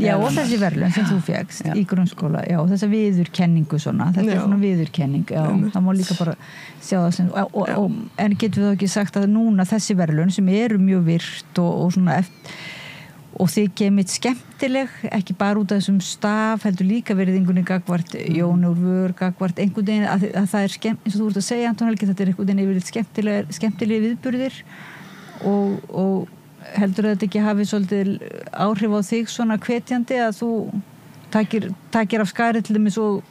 Já, og þessi verðlaun sem þú fékkst í grunnskóla, já, þessa viðurkenningu svona, þetta svona viðurkenning, já, það má líka bara sjá það sem, en getur við þá ekki sagt að núna þessi verðlaun sem eru mjög virt og svona og þykja einmitt skemmtileg, ekki bara út af þessum staf, heldur líka verið einhvern veginn gagvart Jón úr vör, gagvart einhvern veginn að það eins og þú ert að segja, Anton Helgi, þetta einhvern veginn yfir skemmtilegi viðburðir og heldur þetta ekki hafi svolítið áhrif á þig svona hvetjandi að þú takir af skarið til dæmis og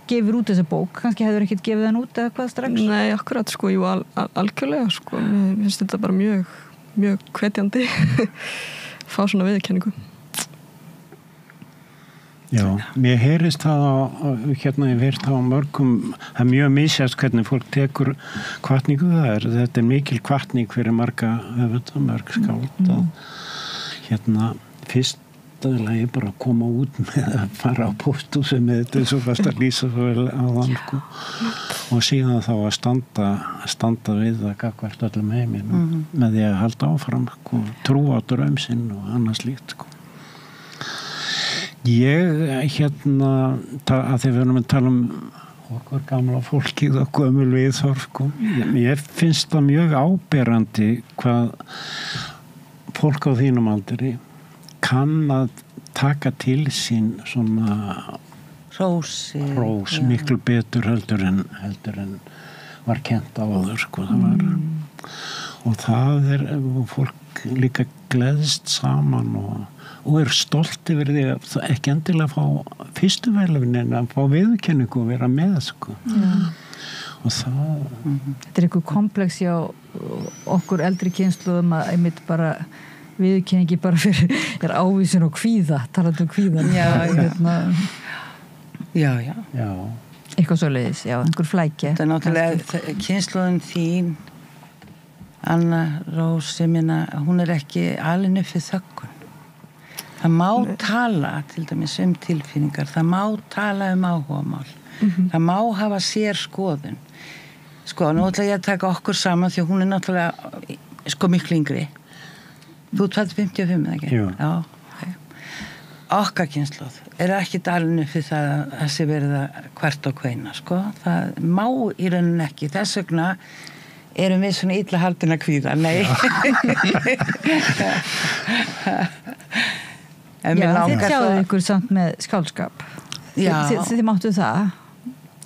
gefur út þessa bók, kannski hefur ekkert gefið hann út eða hvað strax? Nei, akkurat, sko, jú, algjörlega, sko, mér finnst þetta bara mjög hvetjandi fá svona viðurkenningu. Já, mér heyrist það hérna ég heyrt það á mörgum, það mjög misjast hvernig fólk tekur hvatningu þetta mikil hvatning fyrir marga höfunda, mörg skáld hérna fyrst lagi bara að koma út með að fara á pósthúsi með þetta eins og fast að lýsa svo vel á þann, sko, og síðan þá að standa við það gagvart öllum heiminn með því að halda áfram, sko, trú á draum sinn og annað slíkt, sko. Ég hérna að því við erum að tala okkur gamla fólkið og gömul viðhorf, sko, ég finnst það mjög áberandi hvað fólk á þínum aldri kann að taka til sín svona hrós miklu betur heldur en var kent áður, sko, það var og það og fólk líka gleðst saman og stolt yfir því að ekki endilega fá fyrstu verðlaunin að fá viðurkenningu og vera með, sko. Og það Þetta eitthvað komplex hjá okkur eldri kynslóðum að einmitt bara viðurkenningi bara fyrir ávísun og kvíða, talandi kvíðan. Já. Eitthvað svoleiðis, já, einhver flækja. Það náttúrulega kynslóðin þín, Anna Rós, hún ekki alin upp við þöggun. Það má tala til dæmis tilfinningar, það má tala áhugamál, það má hafa sér skoðun. Sko, nú ætla ég að taka okkur saman því hún náttúrulega, sko, miklu yngri. Þú ert 55, eða ekki? Jú. Já, okay. Okkar kynslóð ekki dalinu fyrir það að þessi verða hvert og hveina, sko. Það má í rauninni ekki. Þess vegna Erum við svona illa haldin að kvíða? Nei. Þið sjáðu ykkur samt með skáldskap. Þið máttu það.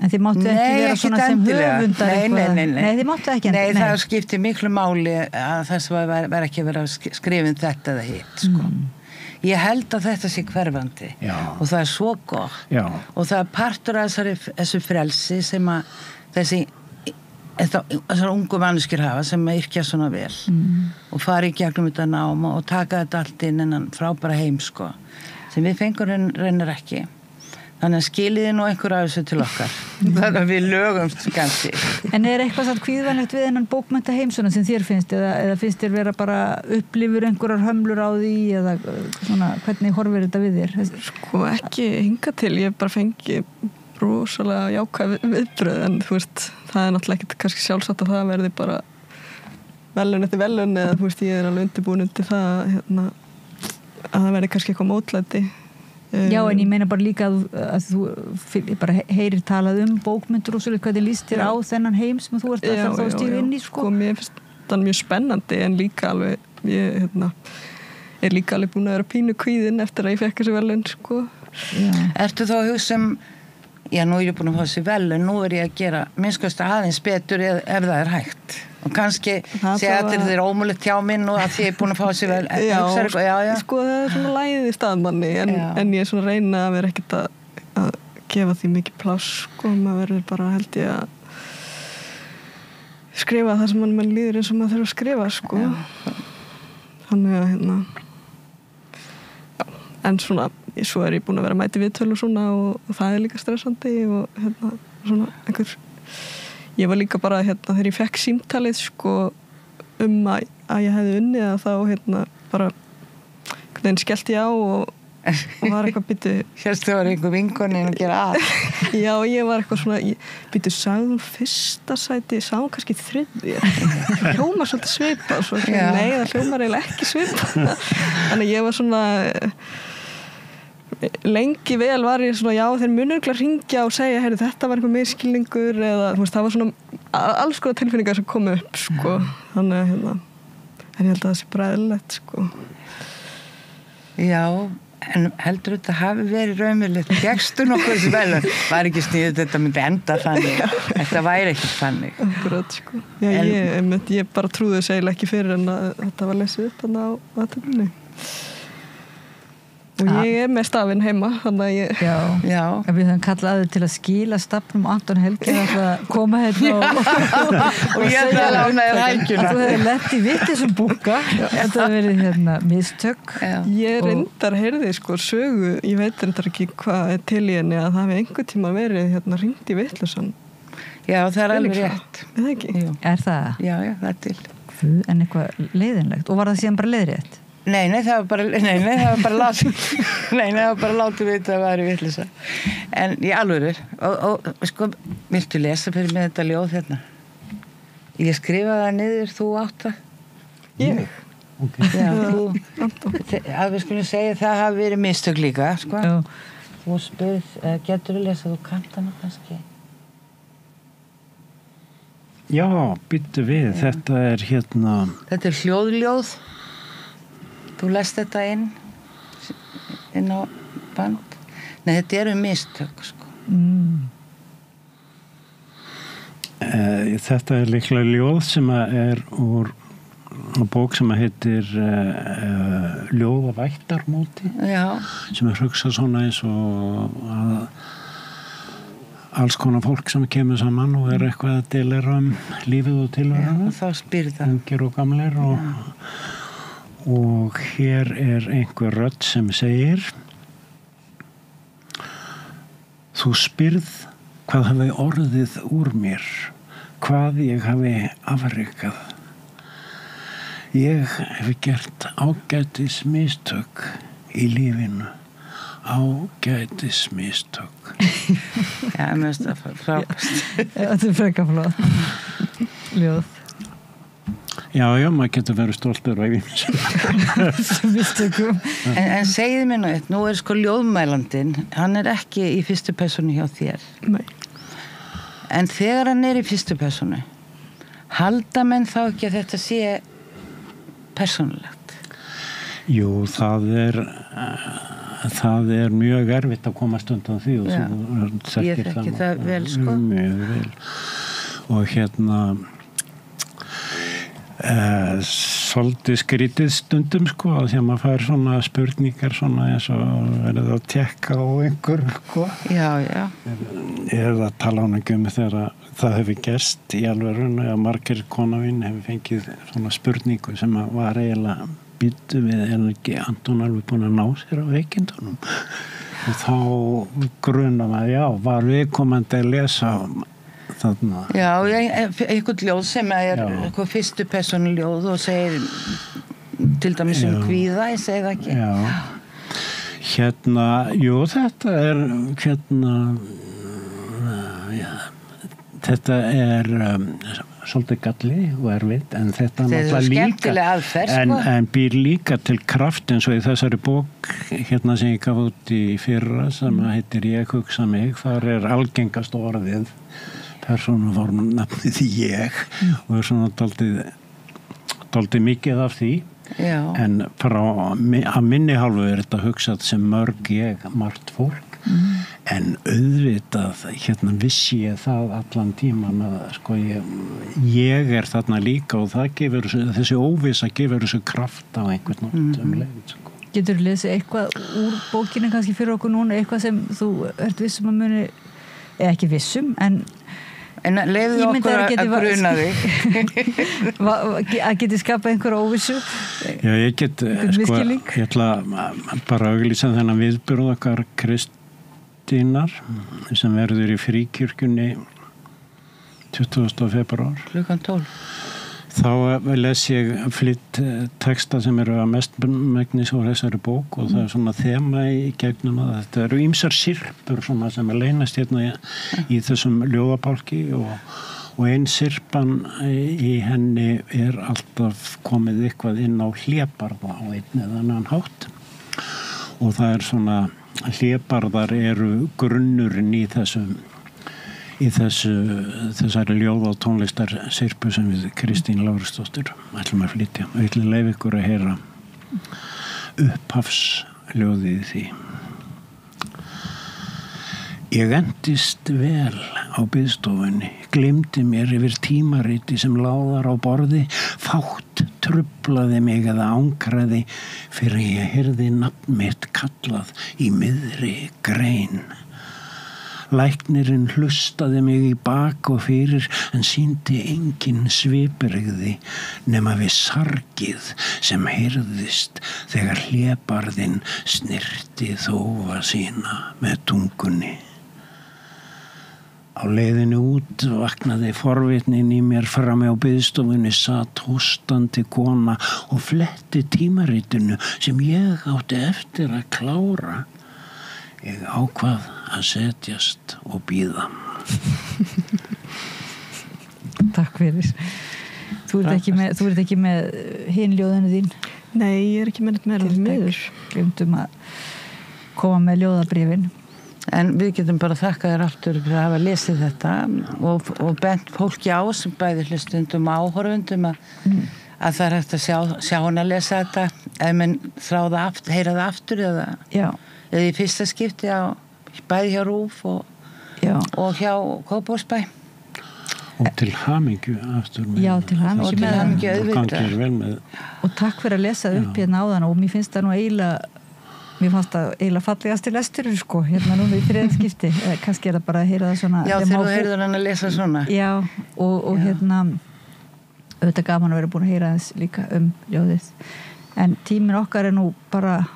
En þið máttu ekki vera svona sem höfundar eitthvað. Nei, þið máttu ekki. Nei, það skipti miklu máli að þess var ekki verið að skrifa þetta eða hitt, sko. Ég held að þetta sé hverfandi og það svo gott og það partur af þessu frelsi sem að þessar ungu manneskjur hafa sem að yrkja svona vel og fara í gegnum þetta nám og taka þetta allt inn innan frábæra heim, sko, sem við fengur reynir ekki. Þannig að skiliði nú einhver af þessu til okkar. Þannig að við lögumst kannski. En eitthvað samt kvíðvænlegt við þennan bókmenntaheimsuna sem þér finnst eða finnst þér vera bara upplifur einhverjar hömlur á því eða svona, hvernig horfir þetta við þér? Sko ekki hinga til, ég bara fengi rosalega jákvæð viðbröð en þú veist, það náttúrulega ekki kannski sjálfsagt að það verði bara velun eftir velun eða þú veist, ég alveg undirbúin undir það að það verði kannski eitthvað mótlæti. Já, en ég meina bara líka að þú bara heyrir talað bókmyndur og svolítið hvað þið líst þér á þennan heim sem þú ert að þá stíga inn í, sko. Og mér finnst það mjög spennandi en líka alveg ég er líka alveg búin að vera pínu kvíðin eftir að ég fekk þessi velun, sko. Ertu þá að hugsa nú er ég búin að fá þessi velun, nú er ég að gera minnskast aðeins betur ef það er hægt. Og kannski segja allir þeir ómulegt hjá minn og að því ég er búin að fá sér vel sko það er svona lagið í staðmanni en ég er svona reyna að vera ekkert að gefa því mikið pláss, sko, maður verður bara held ég að skrifa það sem mann líður eins og maður þurfa að skrifa, sko þannig að en svona, svo er ég búin að vera mæti viðtölu svona og það er líka stressandi og svona einhver ég var líka bara þegar ég fekk símtalið, sko, að ég hefði unnið að þá bara hvernig skellti ég á og var eitthvað býtu Hérstu það var einhver vinkonin að gera að Já, ég var eitthvað svona býtu, sagði hún fyrsta sæti sagði hún kannski þriðja hljómar svolítið svipað svo, nei, það hljómar eiginlega ekki svipað þannig að ég var svona lengi vel var ég svona, já, þeir munurgla ringja og segja, heyrðu, þetta var einhver miskilningur eða, þú veist, það var svona alls konar tilfinningar sem komu upp, sko þannig að, en ég held að það sé bara eðlilegt, sko Já, en heldur þetta hafi verið raunverulegt gekkstu nokkuð þessi velun var ekki sniðið þetta myndi enda þannig þetta væri ekki þannig Akkurat, sko Já, ég bara trúði þess eiginlega ekki fyrir en að þetta var lesið upp þannig á aðtöfninni og ég er með stafinn heima þannig að ég Já. Við höfum kallaði til að skila stafnum Anton Helgi að koma hérna og ég ætla að lána þér hækjuna þú hefði lett í vittisum búka þetta hefði verið mistök Ég reyndar heyrði, sko, sögu ég veit reyndar ekki hvað er til í henni að það hefði einhvern tíma verið hringt í vitlausan Já, það er alveg rétt Er það ekki? Er það? Já, það er til En eitthvað leiðinlegt og var það síðan bara leiðrétt? Nei, það var bara látið við þetta að væri vitleysa. En í alvöru, og sko, viltu lesa fyrir mig þetta ljóð hérna? Ég skrifaði það niður, þú átt það? Ég? Okay. Já, að við skulum segja það hafi verið mistök líka, sko. Já. Þú spurð, getur þú lesa, þú kannt hana kannski? Já, byttu við, þetta er hérna... Þetta er hljóðljóð. Þú lest þetta inn á band. Nei, þetta eru mistök, sko. Þetta er líklega ljóð sem er úr bók sem heitir Ljóð á vættarmóti. Já. Sem hugsað svona eins og að alls konar fólk sem kemur saman og er eitthvað að deilera lífið og tilveruna. Já, þá spyrir það. Ungir og gamlir og hér er einhver rödd sem segir Þú spyrð hvað hafi orðið úr mér, hvað ég hafi afrekað. Ég hef gert ágætis mistök í lífinu. Ágætis mistök. Já, mér finnst það frábært. Þetta er frekar flott. Ljóð. Já, maður getur verið stoltur á mistökum. En segið mér nú er sko ljóðmælandinn, hann er ekki í fyrstu persónu hjá þér. Nei. En þegar hann er í fyrstu persónu, halda menn þá ekki að þetta sé persónulegt? Jú, það er mjög erfitt að komast undan því og ég þekki það vel sko. Mjög vel og svolítið skrítið stundum sko að því að maður fær svona spurningar svona eins og verið að tekka á einhver sko. Já. Ég er að tala um þegar það hefur gerst í alvörun að margir konavinn hefur fengið svona spurningu sem var eiginlega býttu við ekki Anton alveg búin að ná sér á veikindunum og þá gruna maður, var viðkomandi að lesa þarna. Já, einhvern ljóð sem er eitthvað fyrstu persónu ljóð og segir til dæmis kvíða, ég segi það ekki. Já. Jú, þetta er þetta er svolítið galli og erfitt en þetta náttúrulega líka en býr líka til kraft eins og í þessari bók sem ég gaf út í fyrra sem heitir Ég hugsa mig, þar er algengast orðið persónuform nafnið ég og svona dálítið mikið af því. Já. En að minni hálfu er þetta hugsað sem mörg ég, margt fólk en auðvitað vissi ég það allan tíman að sko ég er þarna líka og það gefur þessi óvissa gefur þessu kraft á einhvern leið sko. Getur þú lesið eitthvað úr bókinu kannski fyrir okkur núna, eitthvað sem þú ert vissum að muni eða ekki vissum en leiðu okkur að gruna þig að geti skapað einhverja óvissu? Já, ég get sko, ég ætla bara að auglýsa þennan viðburð okkar Kristínar sem verður í Fríkirkjunni 20. febrúar klukkan 12. Þá les ég flytt texta sem eru að mestmegnis úr þessari bók og það er svona þema í gegnum að þetta eru ýmsar sirpur svona sem er leynast í þessum ljóðabálki og ein sirpan í henni er alltaf komið eitthvað inn á hlébarða á einn eða annan hátt og það er svona hlébarðar eru grunnurinn í þessari ljóð og tónlistar sirpu sem við Kristín Lárusdóttir ætlum að flytja og ég ætlum að leyfa ykkur að heyra upphafsljóðið í því. Ég endist vel á biðstofunni, gleymdi mér yfir tímariti sem láðar á borði, fátt truflaði mig eða ánkraði fyrir ég heyrði nafn mitt kallað í miðri grein. Læknirinn hlustaði mig í bak og fyrir en sýndi engin svipbrigði nema við sargið sem heyrðist þegar hlébarðinn snirti þófa sína með tungunni. Á leiðinu út vaknaði forvitnin í mér frammi á biðstofunni sat hóstandi kona og fletti tímaritinu sem ég átti eftir að klára. Ég ákvað að setjast og bíða. Takk fyrir. Þú ert ekki með hin ljóðinu þín? Nei, ég er ekki með þetta meira miður. Glemdum að koma með ljóðabréfin. En við getum bara þakkað þér aftur fyrir að hafa lesið þetta og bent fólki á sem bæði hlustundum og áhorfundum að það er hægt að sjá hana að lesa þetta ef menn heyra það aftur eða í fyrsta skipti bæði hjá RÚV og hjá Kópavogsbæ. Og til hamingju aftur með. Já, til hamingju auðvitað. Og takk fyrir að lesa upp hérna áðan og mér finnst það nú mér fannst það eiginlega fallegast til lesturinn sko, hérna núna í þriðskipti. Kannski er það bara að heyra það svona. Já, þegar þú heyrður hann að lesa svona. Já, og hérna auðvitað gaman að vera búin að heyra þess líka ljóðið. En tíminn okkar er nú bara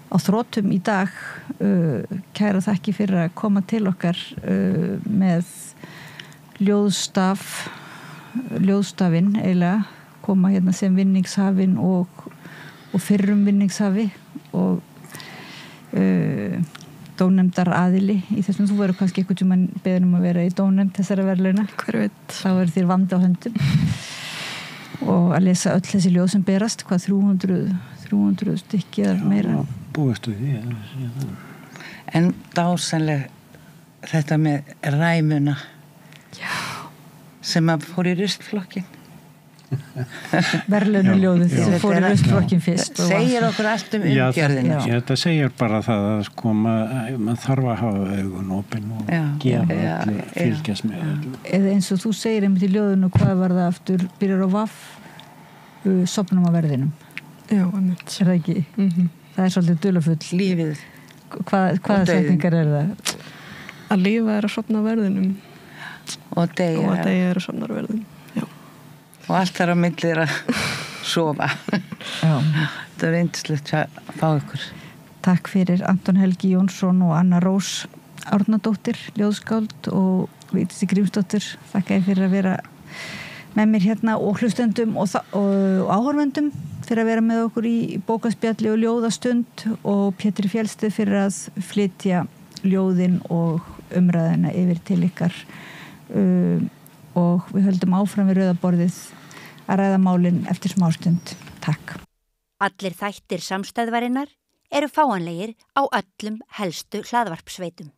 á þrótum í dag. Kæra þakki fyrir að koma til okkar með ljóðstafinn eiginlega, koma hérna sem vinningshafinn og fyrrum vinningshafi og dómnefndar aðili í þessum. Þú verður kannski einhvern tímann beðin að vera í dómnefnd þessara verðlauna. Hver veit. Þá er þér vandi á höndum og að lesa öll þessi ljóð sem berast, hvað 300 stykki eða meira. Búistu því. En dásanlega þetta með ræmuna sem að fór í ruslflokkin. Verðlaunarljóðið sem fór í ruslflokkin fyrst. Segir okkur allt umgjörðina. Já, þetta segir bara það að sko maður þarf að hafa augun opin og gefa öllu, fylgjast með öllu. Eða eins og þú segir einmitt í ljóðinu, hvað var það aftur, byrjar á vaff, sofnum á verðinum. Já, einmitt. Er það ekki? Það er svolítið dularfull. Lífið. Hvaða setningar er það? Að lífa er að sofna á verðinum. Og deyja er að sofna á verðinum. Og allt þar á milli er að sofa. Þetta er yndislegt að fá ykkur. Takk fyrir Anton Helgi Jónsson og Anna Rós Árnadóttir, ljóðskáld, og Vigdísi Grímsdóttir. Þakka ég fyrir að vera með mér hérna og hlustendum og áhorfendum fyrir að vera með okkur í bókaspjalli og ljóðastund, og Pétri Fjellsteð fyrir að flytja ljóðin og umræðina yfir til ykkar. Og við höldum áfram við rauða borðið að ræða málin eftir smástund. Takk. Allir þættir Samstæðvarinnar eru fáanlegir á öllum helstu hlaðvarpsveitum.